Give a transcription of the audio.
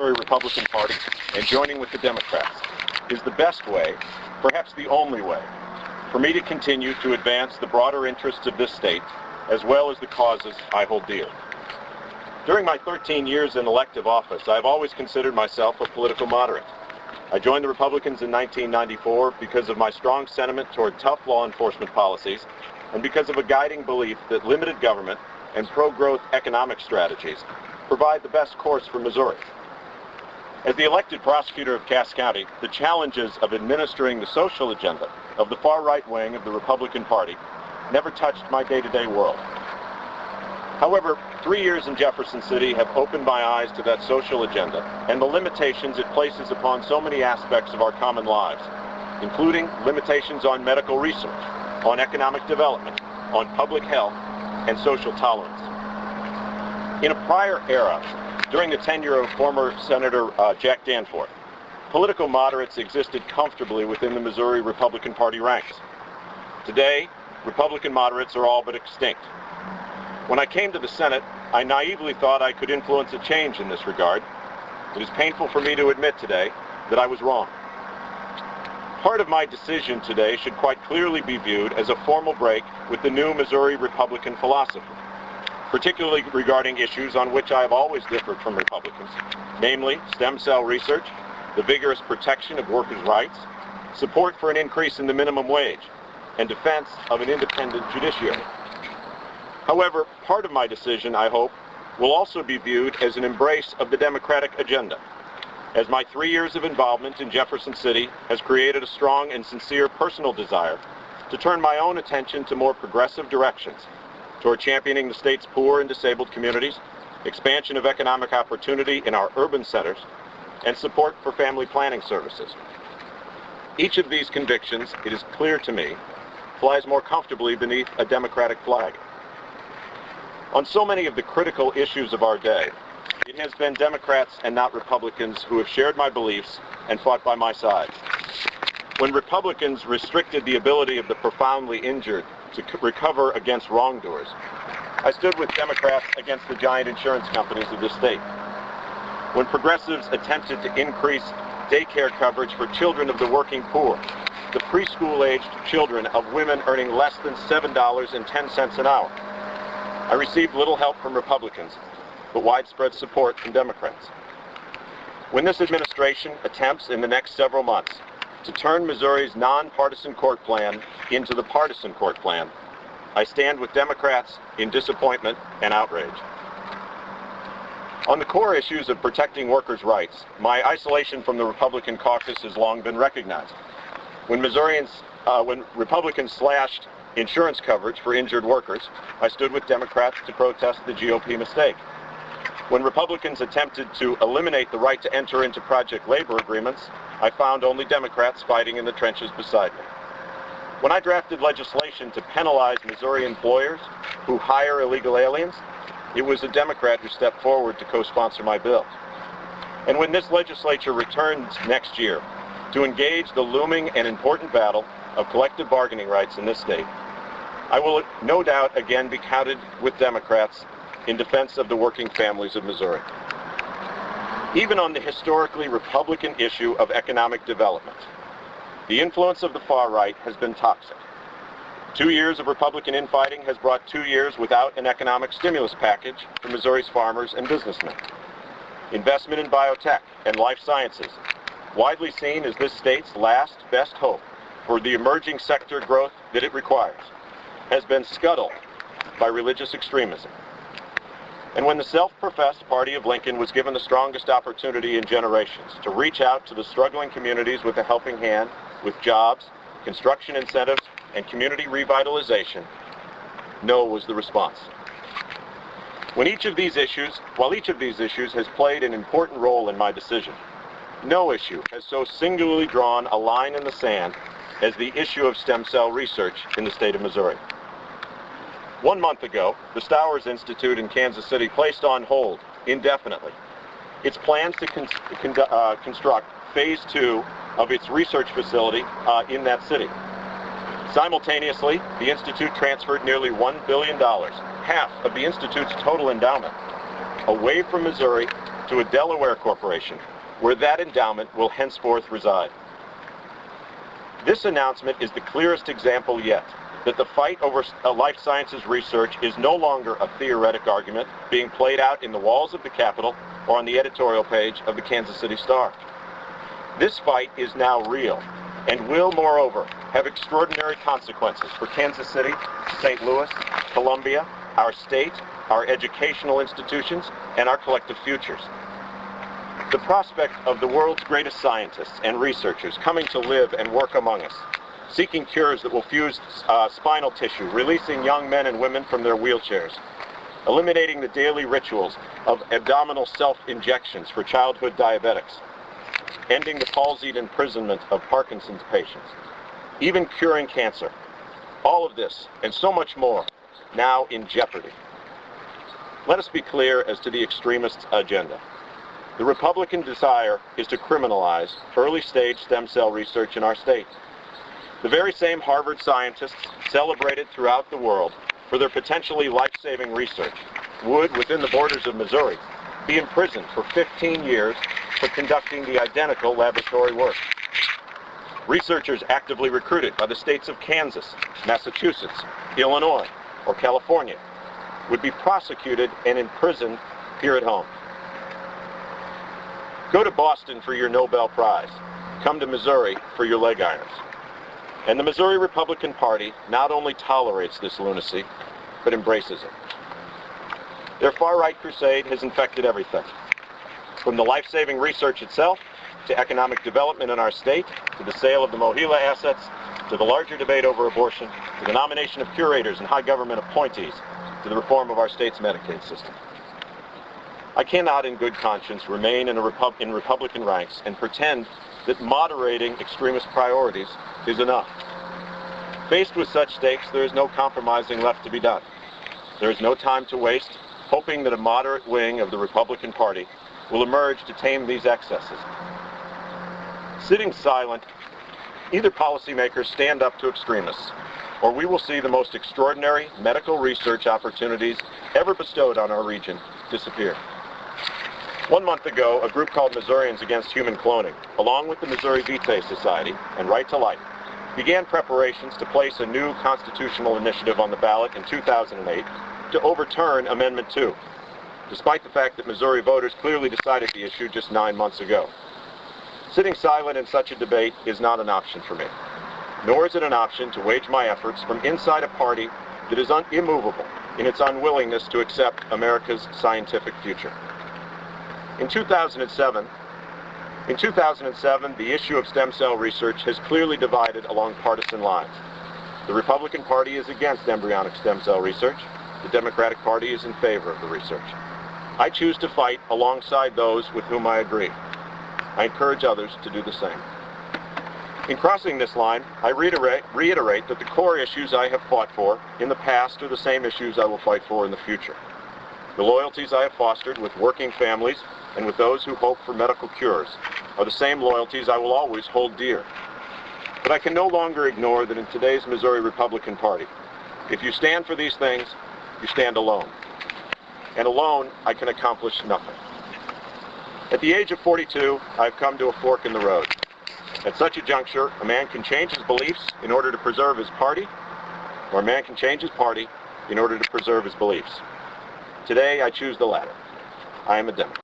Missouri Republican Party and joining with the Democrats is the best way, perhaps the only way, for me to continue to advance the broader interests of this state as well as the causes I hold dear. During my 13 years in elective office, I have always considered myself a political moderate. I joined the Republicans in 1994 because of my strong sentiment toward tough law enforcement policies and because of a guiding belief that limited government and pro-growth economic strategies provide the best course for Missouri. As the elected prosecutor of Cass County, the challenges of administering the social agenda of the far-right wing of the Republican Party never touched my day-to-day world. However, 3 years in Jefferson City have opened my eyes to that social agenda and the limitations it places upon so many aspects of our common lives, including limitations on medical research, on economic development, on public health, and social tolerance. In a prior era, during the tenure of former Senator Jack Danforth, political moderates existed comfortably within the Missouri Republican Party ranks. Today, Republican moderates are all but extinct. When I came to the Senate, I naively thought I could influence a change in this regard. It is painful for me to admit today that I was wrong. Part of my decision today should quite clearly be viewed as a formal break with the new Missouri Republican philosophy, particularly regarding issues on which I have always differed from Republicans, namely stem cell research, the vigorous protection of workers' rights, support for an increase in the minimum wage, and defense of an independent judiciary. However, part of my decision, I hope, will also be viewed as an embrace of the Democratic agenda, as my 3 years of involvement in Jefferson City has created a strong and sincere personal desire to turn my own attention to more progressive directions toward championing the state's poor and disabled communities, expansion of economic opportunity in our urban centers, and support for family planning services. Each of these convictions, it is clear to me, flies more comfortably beneath a Democratic flag. On so many of the critical issues of our day, it has been Democrats and not Republicans who have shared my beliefs and fought by my side. When Republicans restricted the ability of the profoundly injured to recover against wrongdoers, I stood with Democrats against the giant insurance companies of this state. When progressives attempted to increase daycare coverage for children of the working poor, the preschool-aged children of women earning less than $7.10 an hour, I received little help from Republicans, but widespread support from Democrats. When this administration attempts in the next several months to turn Missouri's nonpartisan court plan into the partisan court plan, I stand with Democrats in disappointment and outrage. On the core issues of protecting workers' rights, my isolation from the Republican caucus has long been recognized. When Republicans slashed insurance coverage for injured workers, I stood with Democrats to protest the GOP mistake. When Republicans attempted to eliminate the right to enter into project labor agreements, I found only Democrats fighting in the trenches beside me. When I drafted legislation to penalize Missouri employers who hire illegal aliens, it was a Democrat who stepped forward to co-sponsor my bill. And when this legislature returns next year to engage the looming and important battle of collective bargaining rights in this state, I will no doubt again be counted with Democrats in defense of the working families of Missouri. Even on the historically Republican issue of economic development, the influence of the far right has been toxic. 2 years of Republican infighting has brought 2 years without an economic stimulus package for Missouri's farmers and businessmen. Investment in biotech and life sciences, widely seen as this state's last best hope for the emerging sector growth that it requires, has been scuttled by religious extremism. And when the self-professed party of Lincoln was given the strongest opportunity in generations to reach out to the struggling communities with a helping hand, with jobs, construction incentives, and community revitalization, no was the response. While each of these issues has played an important role in my decision, no issue has so singularly drawn a line in the sand as the issue of stem cell research in the state of Missouri. 1 month ago, the Stowers Institute in Kansas City placed on hold indefinitely its plans to construct Phase 2 of its research facility in that city. Simultaneously, the Institute transferred nearly $1 billion, half of the Institute's total endowment, away from Missouri to a Delaware corporation, where that endowment will henceforth reside. This announcement is the clearest example yet that the fight over life sciences research is no longer a theoretic argument being played out in the walls of the Capitol or on the editorial page of the Kansas City Star. This fight is now real and will, moreover, have extraordinary consequences for Kansas City, St. Louis, Columbia, our state, our educational institutions, and our collective futures. The prospect of the world's greatest scientists and researchers coming to live and work among us, seeking cures that will fuse spinal tissue, releasing young men and women from their wheelchairs, eliminating the daily rituals of abdominal self-injections for childhood diabetics, ending the palsied imprisonment of Parkinson's patients, even curing cancer. All of this, and so much more, now in jeopardy. Let us be clear as to the extremists' agenda. The Republican desire is to criminalize early-stage stem cell research in our state. The very same Harvard scientists celebrated throughout the world for their potentially life-saving research would, within the borders of Missouri, be imprisoned for 15 years for conducting the identical laboratory work. Researchers actively recruited by the states of Kansas, Massachusetts, Illinois, or California would be prosecuted and imprisoned here at home. Go to Boston for your Nobel Prize. Come to Missouri for your leg irons. And the Missouri Republican Party not only tolerates this lunacy, but embraces it. Their far-right crusade has infected everything, from the life-saving research itself, to economic development in our state, to the sale of the Mohila assets, to the larger debate over abortion, to the nomination of curators and high government appointees, to the reform of our state's Medicaid system. I cannot in good conscience remain in Republican ranks and pretend that moderating extremist priorities is enough. Faced with such stakes, there is no compromising left to be done. There is no time to waste, hoping that a moderate wing of the Republican Party will emerge to tame these excesses. Sitting silent, either policymakers stand up to extremists, or we will see the most extraordinary medical research opportunities ever bestowed on our region disappear. 1 month ago, a group called Missourians Against Human Cloning, along with the Missouri Vitae Society and Right to Life, began preparations to place a new constitutional initiative on the ballot in 2008 to overturn Amendment 2, despite the fact that Missouri voters clearly decided the issue just 9 months ago. Sitting silent in such a debate is not an option for me, nor is it an option to wage my efforts from inside a party that is immovable in its unwillingness to accept America's scientific future. In 2007, the issue of stem cell research has clearly divided along partisan lines. The Republican Party is against embryonic stem cell research. The Democratic Party is in favor of the research. I choose to fight alongside those with whom I agree. I encourage others to do the same. In crossing this line, I reiterate that the core issues I have fought for in the past are the same issues I will fight for in the future. The loyalties I have fostered with working families and with those who hope for medical cures are the same loyalties I will always hold dear. But I can no longer ignore that in today's Missouri Republican Party, if you stand for these things, you stand alone. And alone, I can accomplish nothing. At the age of 42, I've come to a fork in the road. At such a juncture, a man can change his beliefs in order to preserve his party, or a man can change his party in order to preserve his beliefs. Today, I choose the latter. I am a Democrat.